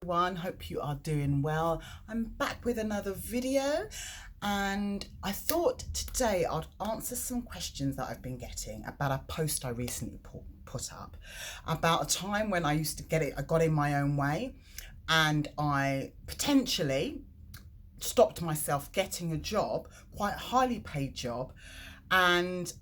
Everyone, hope you are doing well. I'm back with another video, and I thought today I'd answer some questions that I've been getting about a post I recently put up about a time when I got in my own way, and I potentially stopped myself getting a job, quite a highly paid job. And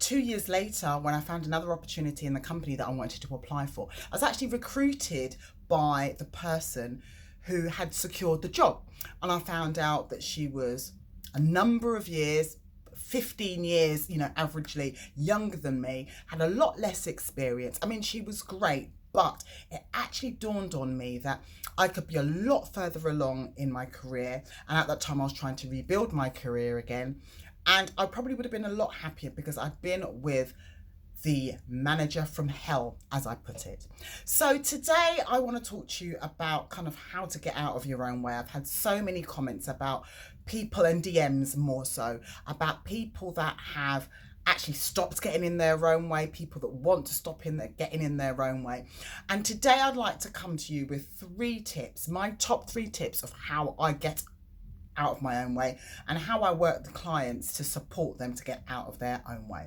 2 years later, when I found another opportunity in the company that I wanted to apply for, I was actually recruited by the person who had secured the job. And I found out that she was a number of years, 15 years, averagely younger than me, had a lot less experience. I mean, she was great, but it actually dawned on me that I could be a lot further along in my career. And at that time, I was trying to rebuild my career again. And I probably would have been a lot happier because I'd been with the manager from hell, as I put it. So today I want to talk to you about kind of how to get out of your own way. I've had so many comments about people, and DMs more so, about people that have actually stopped getting in their own way, people that want to stop getting in their own way. And today I'd like to come to you with 3 tips, my top 3 tips of how I get out of my own way and how I work with clients to support them to get out of their own way.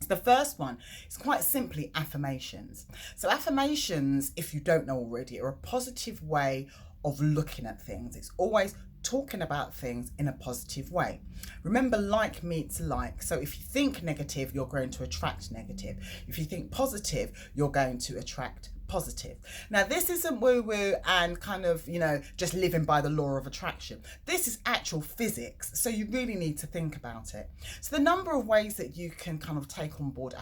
The first one is quite simply affirmations. So affirmations, if you don't know already, are a positive way of looking at things. It's always talking about things in a positive way. Remember, like meets like. So if you think negative, you're going to attract negative. If you think positive, you're going to attract positive. Now, this isn't woo-woo and kind of, just living by the law of attraction. This is actual physics, so you really need to think about it. So the number of ways that you can kind of take on board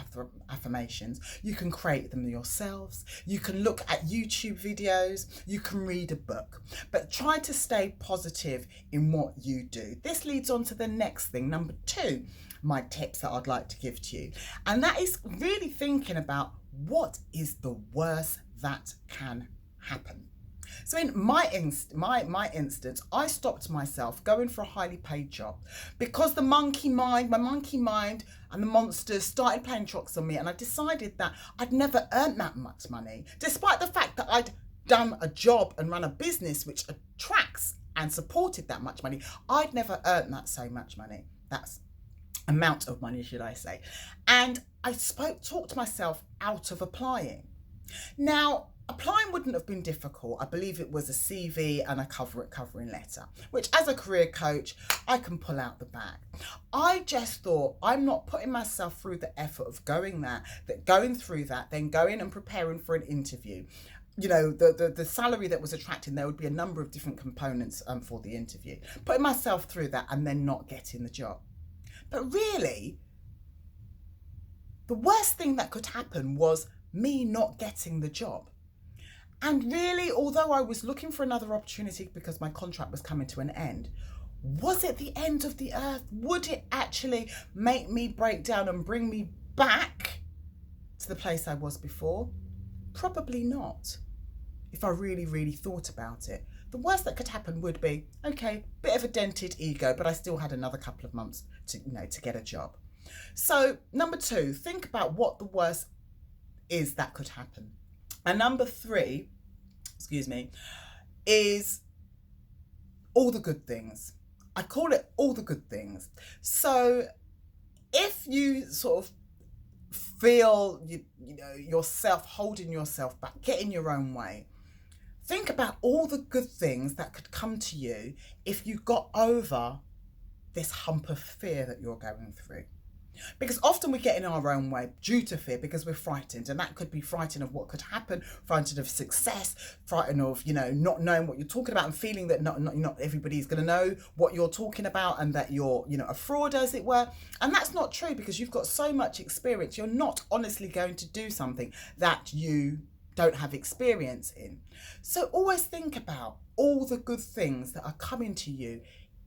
affirmations, you can create them yourselves, you can look at YouTube videos, you can read a book, but try to stay positive in what you do. This leads on to the next thing, number 2, my tips that I'd like to give to you. And that is really thinking about what is the worst that can happen. So in my instance, I stopped myself going for a highly paid job because my monkey mind and the monsters started playing tricks on me, and I decided that I'd never earned that much money, despite the fact that I'd done a job and run a business which attracts and supported that much money. I'd never earned that so much money. That's amount of money, should I say. And I talked myself out of applying. Now, applying wouldn't have been difficult. I believe it was a CV and a covering letter, which as a career coach, I can pull out the bag. I just thought, I'm not putting myself through the effort of going through that, then going and preparing for an interview. The salary that was attracting, there would be a number of different components for the interview. Putting myself through that and then not getting the job. But really, the worst thing that could happen was me not getting the job. And really, although I was looking for another opportunity because my contract was coming to an end, was it the end of the earth? Would it actually make me break down and bring me back to the place I was before? Probably not, if I really, really thought about it. The worst that could happen would be, okay, bit of a dented ego, but I still had another couple of months to get a job. So number 2, think about what the worst is that could happen. And number 3, is all the good things. I call it all the good things. So if you sort of feel yourself holding yourself back, get in your own way, think about all the good things that could come to you if you got over this hump of fear that you're going through. Because often we get in our own way due to fear because we're frightened, and that could be frightened of what could happen, frightened of success, frightened of not knowing what you're talking about and feeling that not everybody's going to know what you're talking about and that you're a fraud, as it were. And that's not true, because you've got so much experience. You're not honestly going to do something that you don't have experience in. So always think about all the good things that are coming to you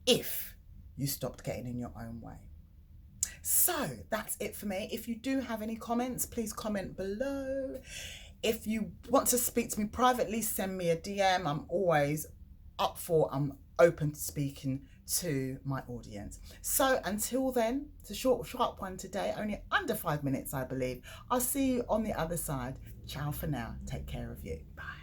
if you stopped getting in your own way. So that's it for me. If you do have any comments, please comment below. If you want to speak to me privately, send me a DM. I'm always I'm open to speaking to my audience. So until then, it's a short one today, only under 5 minutes, I believe. I'll see you on the other side. Ciao for now. Take care of you. Bye.